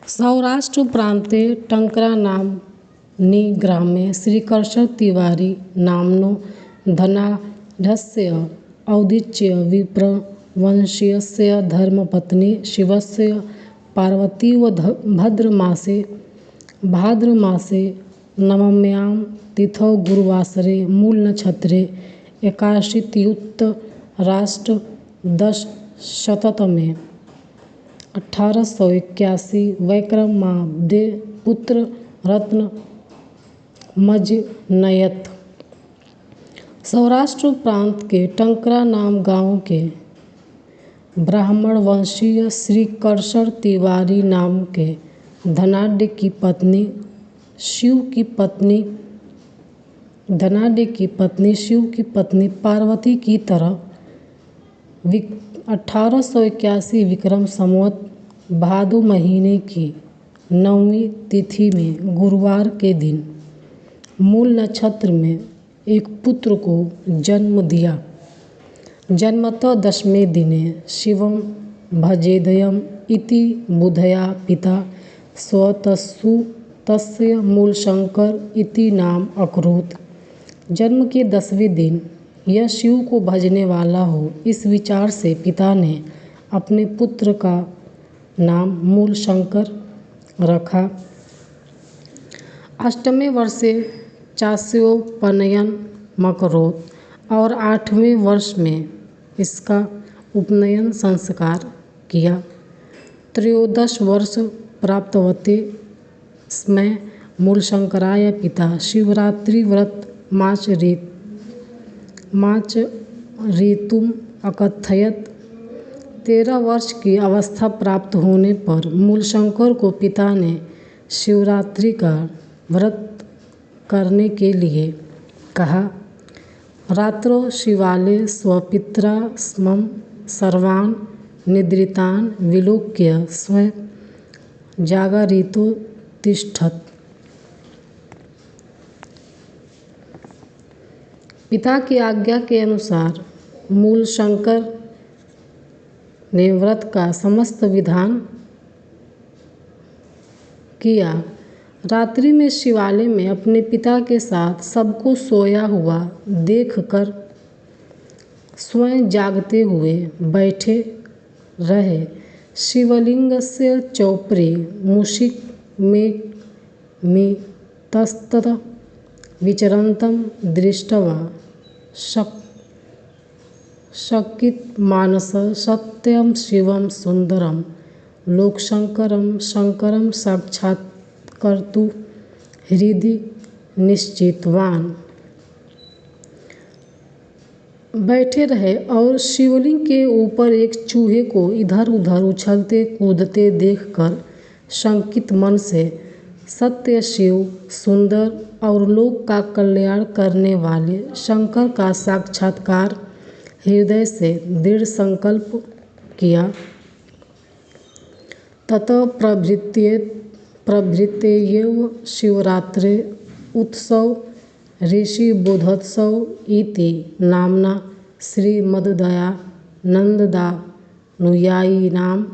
सौराष्ट्रप्रान्ते टङ्करानाम्नि ग्रामे श्रीकृष्णतिवारी नाम्नो धनाढ्यस्य औदीच्य विप्रवंशीयस्य धर्मपत्नी शिवस्य पार्वतीव भाद्रमासे नवम्यां तिथौ गुरुवासरे मूलनक्षत्रे एकाशीत्युत्तराष्टादशशततमे 1881 वैक्रमाब्दे पुत्ररत्नमजनयत्। सौराष्ट्र प्रांत के टंकरा नाम गांव के ब्राह्मण वंशीय श्री कृष्ण तिवारी नाम के धनाढ्य की पत्नी शिव की पत्नी पार्वती की तरह 1881 विक्रम संवत भादो महीने की 9वीं तिथि में गुरुवार के दिन मूल नक्षत्र में एक पुत्र को जन्म दिया। जन्मतः दशमे दिने शिवं भजेदयम् इति बुधया पिता स्वतस्सु तस्य मूलशंकर इति नाम अकरोत्। जन्म के 10वें दिन यह शिव को भजने वाला हो, इस विचार से पिता ने अपने पुत्र का नाम मूलशंकर रखा। अष्टमे वर्षे चास्योपनयनमकरोत् और 8वें वर्ष में इसका उपनयन संस्कार किया। 13 वर्ष प्राप्तवते स्मै मूलशंकराय पिता शिवरात्रि व्रत माचरितुम् अकथयत्। 13 वर्ष की अवस्था प्राप्त होने पर मूलशंकर को पिता ने शिवरात्रि का व्रत करने के लिए कहा। रात्रौ शिवालये स्वपित्रा स्मं सर्वान् निद्रितान् विलोक्य स्वयं जागरितोत्तिष्ठत्। पिता की आज्ञा के अनुसार मूलशंकर ने व्रत का समस्त विधान किया। रात्रि में शिवालय में अपने पिता के साथ सबको सोया हुआ देखकर स्वयं जागते हुए बैठे रहे। शिवलिंगस्य चौपरि मूषिकमेकमितस्ततः विचरन्तं दृष्ट्वा शकितमानसः सत्यं शिवं सुन्दरं लोकशंकरं शंकरं साक्षात्कर्तुं हृदि निश्चितवान्। बैठे रहे और शिवलिंग के ऊपर एक चूहे को इधर उधर उछलते कूदते देखकर शंकित मन से सत्य शिव सुंदर और लोक का कल्याण करने वाले शंकर का साक्षात्कार हृदय से दृढ़ संकल्प किया। ततः प्रभृत्येव शिवरात्रे उत्सव ऋषिबोधोत्सव इति नाम्ना श्रीमद्दयानन्दानुयायिनाम्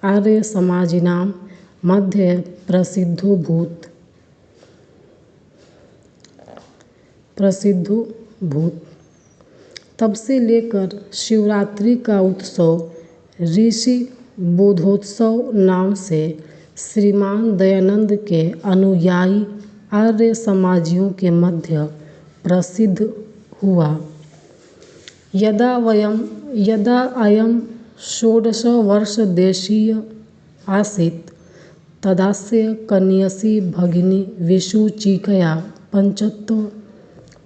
आर्यसमाजिनां मध्ये प्रसिद्धोऽभूत्। तब से लेकर शिवरात्रि का उत्सव ऋषि बोधोत्सव नाम से श्रीमान दयानंद के अनुयायी आर्य समाजियों के मध्य प्रसिद्ध हुआ। यदा अयं 16 वर्षदेशीय आसीत् तदास्य कन्यसी भगिनी विषुचिकया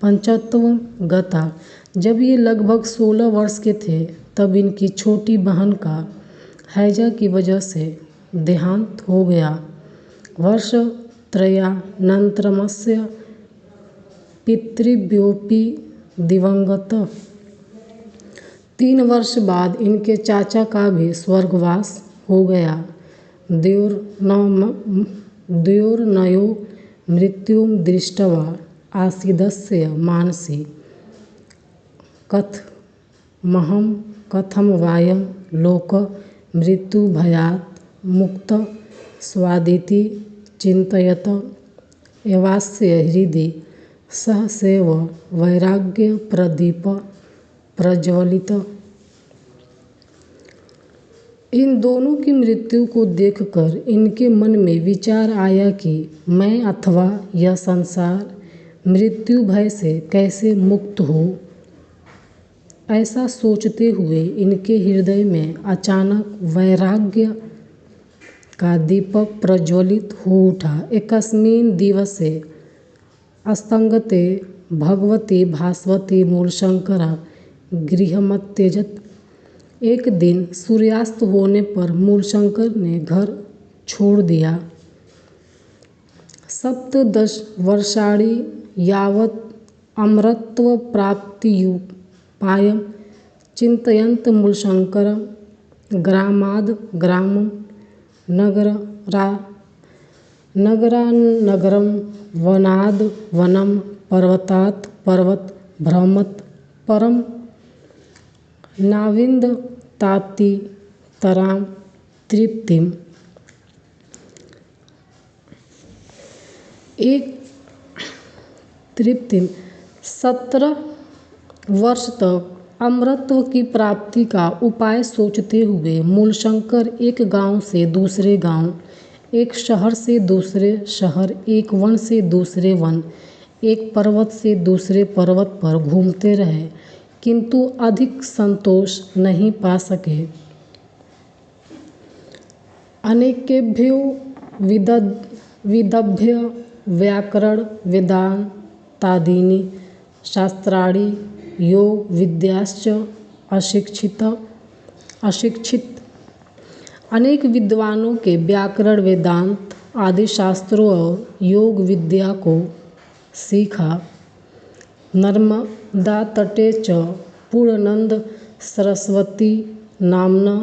पंचत्वं गता। जब ये लगभग 16 वर्ष के थे तब इनकी छोटी बहन का हैजा की वजह से देहांत हो गया। वर्षत्रयानन्तरमस्य पितृव्योऽपि दिवंगतः। 3 वर्ष बाद इनके चाचा का भी स्वर्गवास हो गया। द्वयोर्नयो मृत्युं दृष्ट्वा आसीदस्य मानसि कथमवायं लोक मृत्युभयात् मुक्तः स्वादिति चिन्तयत एवास्य हृदि सहसैव वैराग्य प्रदीप प्रज्वलित। इन दोनों की मृत्यु को देखकर इनके मन में विचार आया कि मैं अथवा यह संसार मृत्यु भय से कैसे मुक्त हो। ऐसा सोचते हुए इनके हृदय में अचानक वैराग्य का दीपक प्रज्वलित हो उठा। एकस्मिन् दिवसे अस्तंगते भगवती भास्वती मूलशंकरा गृहमत्यजत। एक दिन सूर्यास्त होने पर मूलशंकर ने घर छोड़ दिया। 17 वर्षाणि यावत् अमरत्व प्राप्त्युपायं चिन्तयन्त मूलशंकरं ग्रामाद् ग्रामं नगरान्नगरं वनाद् वनं पर्वतात् पर्वत भ्रमत् परं नाविन्दतातितरां तृप्तिम्। एक 17 वर्ष तक अमरत्व की प्राप्ति का उपाय सोचते हुए मूलशंकर एक गांव से दूसरे गांव, एक शहर से दूसरे शहर, एक वन से दूसरे वन, एक पर्वत से दूसरे पर्वत पर घूमते रहे, किंतु अधिक संतोष नहीं पा सके। अनेकेभ्यो विदभ्य व्याकरण वेदांतादीनि शास्त्राणि योग विद्याश्च अशिक्षित। अनेक विद्वानों के व्याकरण वेदांत आदि शास्त्रों और योग विद्या को सीखा। नर्मदा तटे च पूर्णानंद सरस्वती नाम्ना